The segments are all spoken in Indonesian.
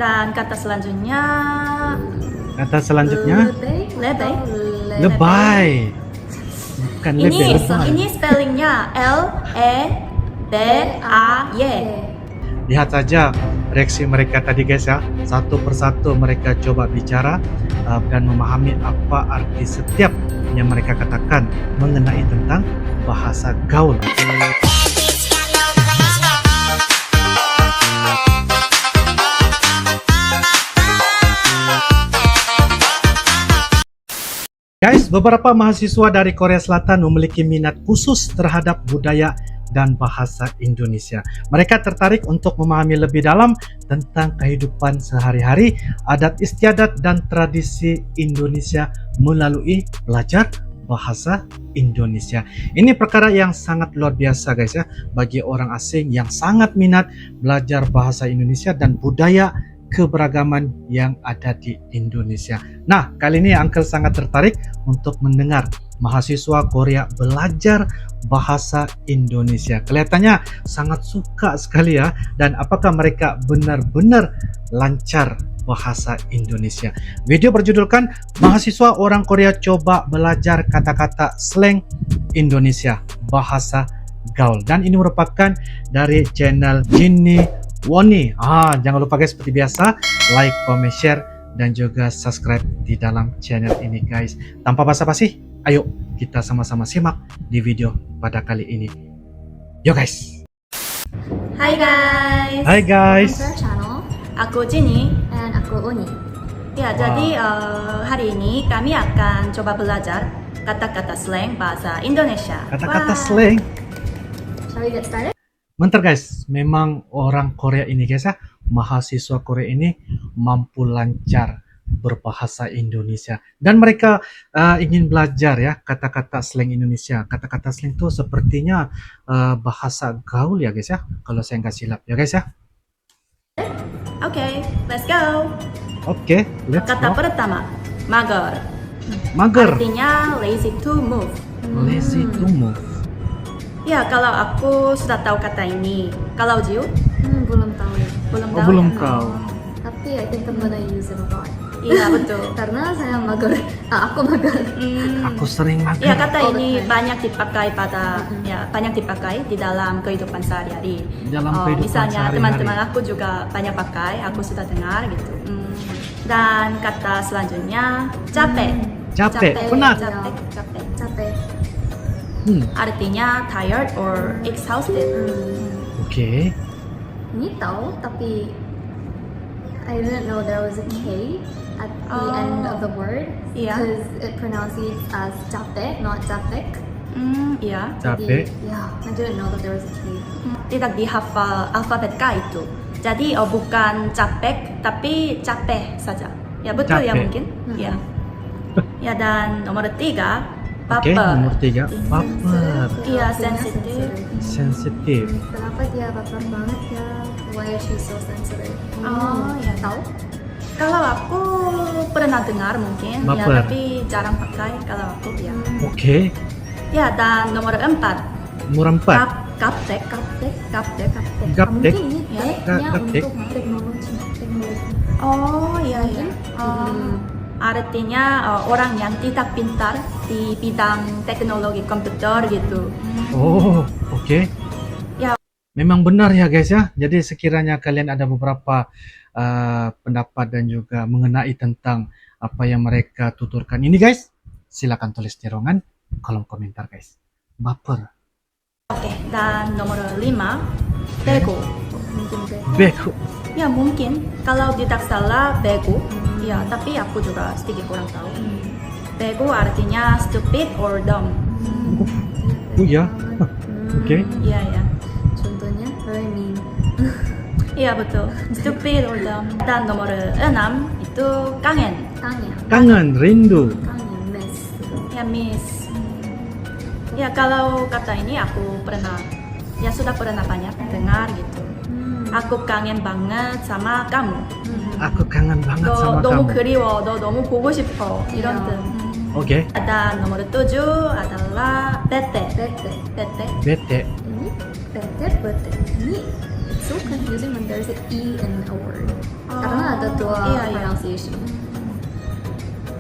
Dan kata selanjutnya Kata selanjutnya lebay. lebay. Bukan lebay, lebay. Ini spellingnya L-E-B-A-Y. Lihat saja reaksi mereka tadi guys ya. Satu persatu mereka coba bicara dan memahami apa arti setiap yang mereka katakan mengenai tentang bahasa gaul. Guys, beberapa mahasiswa dari Korea Selatan memiliki minat khusus terhadap budaya dan bahasa Indonesia. Mereka tertarik untuk memahami lebih dalam tentang kehidupan sehari-hari, adat istiadat dan tradisi Indonesia melalui belajar bahasa Indonesia. Ini perkara yang sangat luar biasa guys ya, bagi orang asing yang sangat minat belajar bahasa Indonesia dan budaya keberagaman yang ada di Indonesia. Nah, kali ini Uncle sangat tertarik untuk mendengar mahasiswa Korea belajar bahasa Indonesia. Kelihatannya sangat suka sekali ya. Dan apakah mereka benar-benar lancar bahasa Indonesia? Video berjudulkan Mahasiswa Orang Korea Coba Belajar Kata-Kata Slang Indonesia Bahasa Gaul. Dan ini merupakan dari channel Jinny Woni. Jangan lupa guys, seperti biasa like, comment, share dan juga subscribe di dalam channel ini guys. Tanpa basa-basi, ayo kita sama-sama simak di video pada kali ini. Yo guys. Hai guys. Hai guys. Welcome to our channel, Aku Jinny. and aku Uni. Ya, jadi hari ini kami akan coba belajar kata-kata slang bahasa Indonesia. Kata-kata Wah. slang. Shall we get started? Bentar guys, memang orang Korea ini guys ya, mahasiswa Korea ini mampu lancar berbahasa Indonesia dan mereka ingin belajar ya kata-kata slang Indonesia. Kata-kata slang itu sepertinya bahasa gaul ya guys ya, kalau saya nggak silap ya guys ya. Oke, let's go. Oke, let's Kata go. pertama, mager. Mager, Artinya lazy to move. lazy to move. Ya, kalau aku sudah tahu kata ini. Kalau Jiu, Belum tahu ya. belum Oh, tahu. belum ya? tahu. Tapi I think I'm gonna use it a lot. Iya, betul. Karena saya mager. Aku mager. Aku sering mager. Ya, kata All the ini time. banyak dipakai banyak dipakai di dalam kehidupan sehari-hari. Dalam kehidupan Misalnya sehari-hari. teman-teman aku juga banyak pakai, aku sudah dengar gitu. Dan kata selanjutnya capek. Capek, penat. Capek, capek. Capek. Artinya tired or exhausted. Oke. Ini tahu, tapi I didn't know there was a K at the end of the word. Iya. Because it pronounces as capek, not capek. Iya. Capek. Yeah, I didn't know that there was a K. Tidak dihafal alfabet K itu. Jadi bukan capek tapi capek saja. Ya betul ya Capek. mungkin. Ya. Ya, dan nomor 3, Oke, baper. nomor 3, baper, Iya, Artinya sensitive. sensitif. Kenapa dia baper banget ya? Why is she so sensitive? Oh, ya. Tahu? Kalau aku pernah dengar mungkin, ya Baper. tapi jarang pakai kalau aku ya. Oke, Ya, dan nomor 4, nomor 4, gaptek. Gaptek. Mungkin ini Ya. teknya Gaptek. untuk teknologi. Oh, iya iya. Mungkin. Artinya orang yang tidak pintar di bidang teknologi komputer gitu. Oh, oke. Ya. Memang benar ya guys ya. Jadi sekiranya kalian ada beberapa pendapat dan juga mengenai tentang apa yang mereka tuturkan ini guys, silakan tulis di ruangan kolom komentar guys. Baper. Oke, dan nomor 5, bego. Mungkin deh. Bego. Ya mungkin kalau tidak salah bego. Ya, tapi aku juga sedikit kurang tahu. Bego artinya stupid or dumb. Oh ya. Oke. Iya ya. Contohnya very mean. Iya betul. Stupid or dumb. Dan nomor 6 itu kangen. Kangen, rindu. Kangen, miss. Ya miss. Ya kalau kata ini aku sudah pernah banyak dengar gitu. Aku kangen banget sama kamu. Aku kangen banget sama 너 너무 kamu. 그리워. 너 너무 보고 싶어. 이런 야. 뜻. Oke. Dan nomor 7 adalah bete. Bete. Bete. Bete. Ini bete, bete. Ini it's so confusing when there's an E in a word. Karena ada dua iya, iya. pronunciation.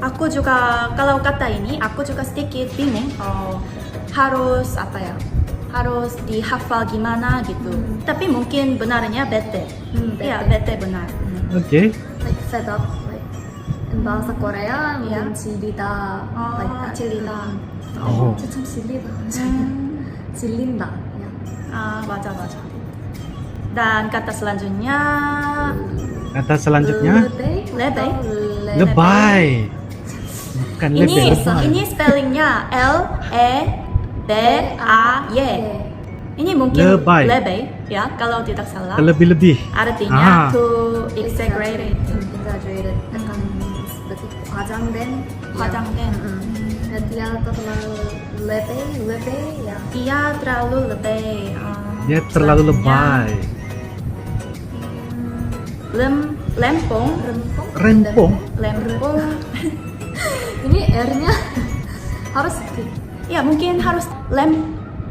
Aku juga kalau kata ini aku juga sedikit bingung. Harus apa ya? Harus dihafal gimana gitu. Tapi mungkin benarnya bete. Iya, bete benar. Oke. Like fed up, like in bahasa Korea Iya. mungkin silida, like that. 질리다. Oh. 좀 silida, 질린다. Ya. 맞아. Dan kata selanjutnya Kata selanjutnya lebay. lebay. Bukan ini lebay. ini spellingnya L-E-B-A-Y. Ini mungkin Lebay. ya kalau tidak salah. Lebih-lebih. Artinya Ah. to exaggerate. Exaggerated. 약간 berarti 과장된. 과장된. Dan dia terlalu lebay ya. Dia terlalu lebay. Dia terlalu selanjutnya, lebay. lempong. Rempong. Lempong. Ini R-nya harus Ya mungkin harus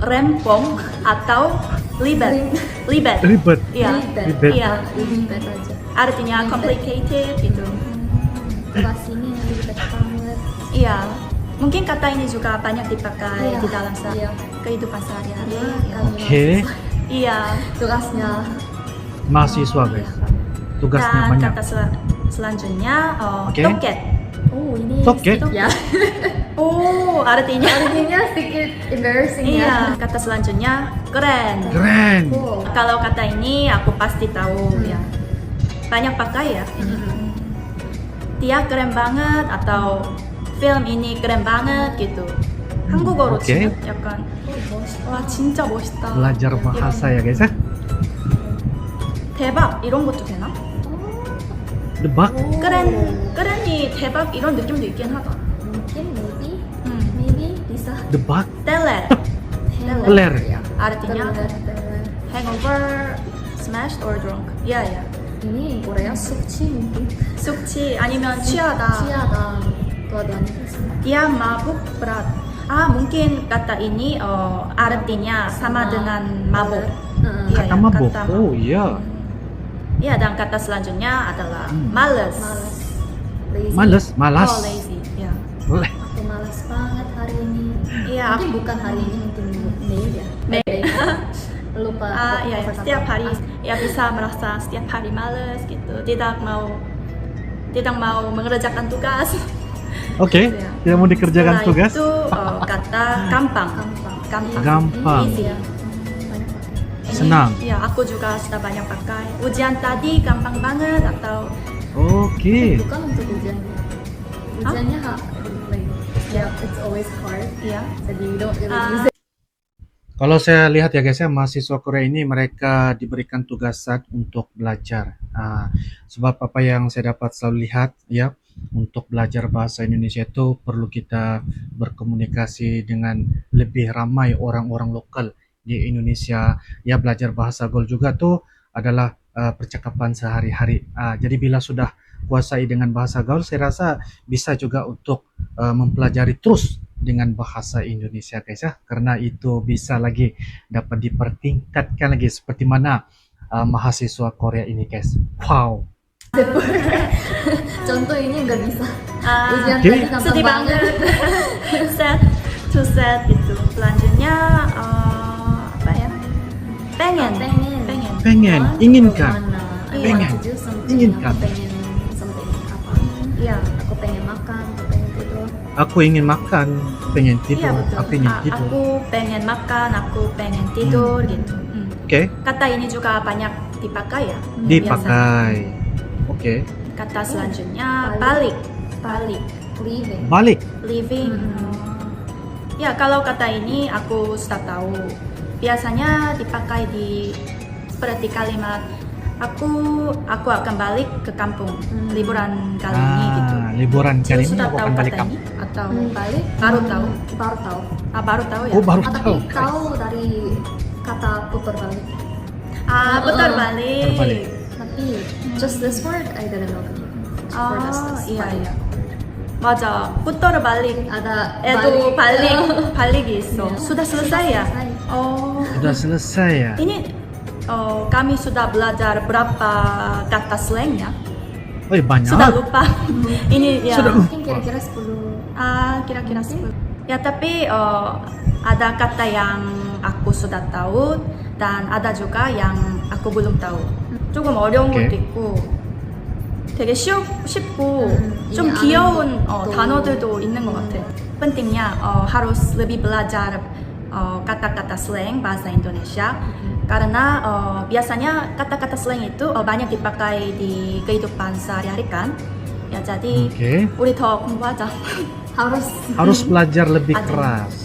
rempong atau libet. Libet. Ribet. Iya. Ribet. Iya. ribet aja. Artinya complicated gitu. Kelas ini ribet banget. Iya. Mungkin kata ini juga banyak dipakai Iya. di dalam Iya. kehidupan sehari-hari. Ya. Oke. Iya. Tugasnya Mahasiswa guys. Tugasnya Dan banyak. kata selanjutnya Oke. toket. oh ini Toket? ya. Oh, artinya Artinya sedikit embarrassing iya. ya. Kata selanjutnya keren. Keren. Cool. Kalau kata ini aku pasti tahu ya. Banyak pakai ya. Dia keren banget atau film ini keren banget gitu. 한국어로 오케이. 치면 약간 와 진짜 멋있다. Belajar bahasa ya guys ya. 대박 이런 것도 되나? Debak. 그랜이 대박 이런 느낌도 있긴 하다. Mungkin maybe bisa. Debak. 텔레 Teler. Ya. artinya Teler. hangover, smashed or drunk. Ya ya. Ini Korea 숙취 mungkin. 숙취 아니면 취하다. 취하다. Itu ada Dia mabuk berat. Mungkin kata ini artinya sama dengan mabuk. Iya, Kata mabuk. kata Oh iya. Iya, dan kata selanjutnya adalah males. Lazy. Malas. Oh, lazy. Ya. Boleh. Aku malas banget hari ini. Iya, Mungkin bukan hari ini, mungkin May ya. May. Lupa. Iya, ya, setiap hari ya bisa merasa setiap hari males gitu. Tidak mau mengerjakan tugas. Oke. Iya. Tidak mau dikerjakan Setelah tugas. itu kata gampang. Gampang. Easy Iya. ya. Banyak pakai. Senang. Iya, aku juga sudah banyak pakai. Ujian tadi gampang banget atau Oke. Bukan untuk ujiannya. Ujiannya like it's always hard. iya. Jadi you don't really use it. Kalau saya lihat ya guys ya, mahasiswa Korea ini mereka diberikan tugasan untuk belajar. Sebab apa yang saya dapat selalu lihat ya, untuk belajar bahasa Indonesia itu perlu kita berkomunikasi dengan lebih ramai orang-orang lokal di Indonesia. Ya, belajar bahasa gaul juga tuh adalah percakapan sehari-hari. Jadi bila sudah kuasai dengan bahasa gaul, saya rasa bisa juga untuk mempelajari terus dengan bahasa Indonesia guys ya, karena itu bisa lagi dapat dipertingkatkan lagi seperti mana mahasiswa Korea ini guys. Wow. Contoh ini nggak bisa. Ujian Oke. tadi gampang Sedih banget. set to set gitu. Selanjutnya apa ya? Pengen. Pengen, inginkan. Mana? I Pengen. want to do something. Inginkan. Aku pengen something apa? Iya. Aku pengen makan. Aku pengen tidur. Aku ingin makan, pengen tidur, Iya betul. aku ingin tidur. Aku pengen makan, aku pengen tidur gitu. Oke, Kata ini juga banyak dipakai ya. dipakai. Oke, Kata selanjutnya Balik. balik, Leaving. balik. living. Ya kalau kata ini aku sudah tahu. Biasanya dipakai di seperti kalimat aku akan balik ke kampung liburan kali ini gitu. Liburan kali ini Sudah aku tahu akan balik kata kampung. ini atau Balik. baru tahu? Baru tahu. Baru tahu ya. Oh, baru Tapi tahu. tahu dari kata putar balik. Putar balik. Putar balik. Tapi just this word I didn't know. For this iya balik. iya. 맞아. putar balik. Ada Itu balik이 있어. Iya. Sudah selesai ya? selesai. Oh. Sudah selesai ya? Ini kami sudah belajar berapa kata slang ya? Oh, banyak. Sudah lupa. Ini ya. Sudah. Mungkin kira-kira 10. Kira-kira 10. Ya tapi ada kata yang aku sudah tahu dan ada juga yang aku belum tahu. 조금 어려운 오케이. 것도 있고 되게 쉽고 좀 이게 귀여운 아는 것도 단어들도 있는 것 같아. Pentingnya harus lebih belajar kata-kata slang bahasa Indonesia karena biasanya kata-kata slang itu banyak dipakai di kehidupan sehari-hari kan. Ya jadi Oke. 우리 더 공부하자. Harus belajar lebih Ada. keras.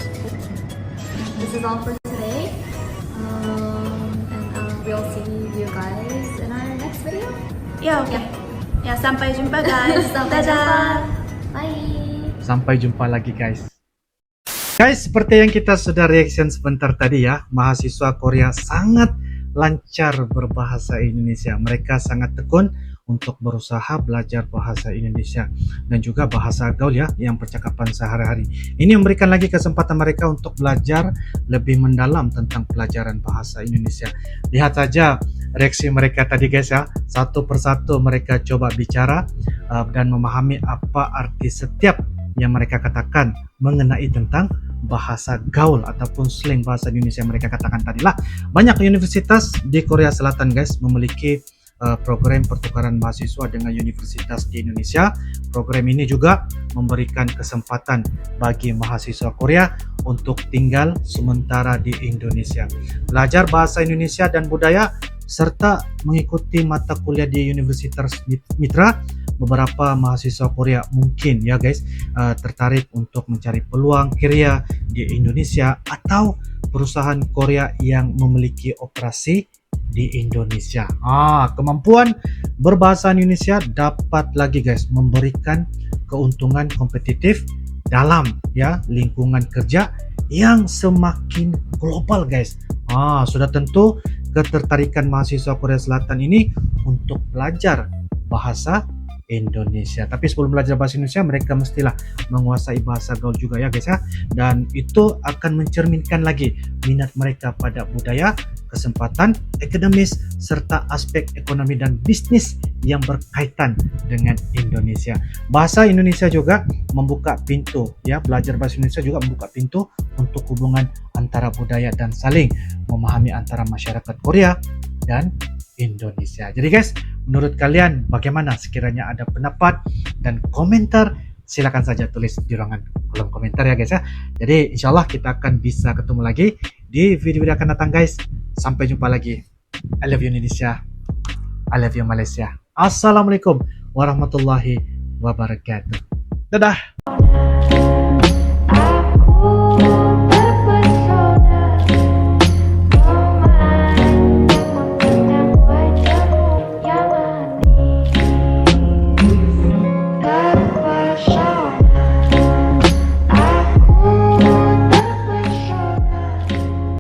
This is all for today. And we'll see you guys in our next video. Ya oke. Ya sampai jumpa guys. Sampai Dadah. jumpa. Bye. Sampai jumpa lagi guys. Guys, seperti yang kita sudah reaction sebentar tadi ya, mahasiswa Korea sangat lancar berbahasa Indonesia. Mereka sangat tekun untuk berusaha belajar bahasa Indonesia dan juga bahasa gaul ya, yang percakapan sehari-hari. Ini memberikan lagi kesempatan mereka untuk belajar lebih mendalam tentang pelajaran bahasa Indonesia. Lihat saja reaksi mereka tadi guys ya, satu persatu mereka coba bicara dan memahami apa arti setiap yang mereka katakan mengenai tentang bahasa gaul ataupun slang bahasa Indonesia yang mereka katakan tadi lah. Banyak universitas di Korea Selatan guys memiliki program pertukaran mahasiswa dengan universitas di Indonesia. Program ini juga memberikan kesempatan bagi mahasiswa Korea untuk tinggal sementara di Indonesia, belajar bahasa Indonesia dan budaya, serta mengikuti mata kuliah di universitas mitra. Beberapa mahasiswa Korea mungkin ya guys tertarik untuk mencari peluang kerja di Indonesia atau perusahaan Korea yang memiliki operasi di Indonesia. Kemampuan berbahasa Indonesia dapat lagi guys memberikan keuntungan kompetitif dalam ya lingkungan kerja yang semakin global guys. Sudah tentu ketertarikan mahasiswa Korea Selatan ini untuk belajar bahasa Indonesia. Tapi sebelum belajar bahasa Indonesia, mereka mestilah menguasai bahasa gaul juga ya guys ya. Dan itu akan mencerminkan lagi minat mereka pada budaya, kesempatan akademis, serta aspek ekonomi dan bisnis yang berkaitan dengan Indonesia. Bahasa Indonesia juga membuka pintu ya, belajar bahasa Indonesia juga membuka pintu untuk hubungan antara budaya dan saling memahami antara masyarakat Korea dan Indonesia. Jadi guys, menurut kalian bagaimana? Sekiranya ada pendapat dan komentar, silakan saja tulis di ruangan kolom komentar ya guys ya. Jadi insya Allah kita akan bisa ketemu lagi di video-video akan datang guys. Sampai jumpa lagi. I love you Indonesia. I love you Malaysia. Assalamualaikum warahmatullahi wabarakatuh. Dadah.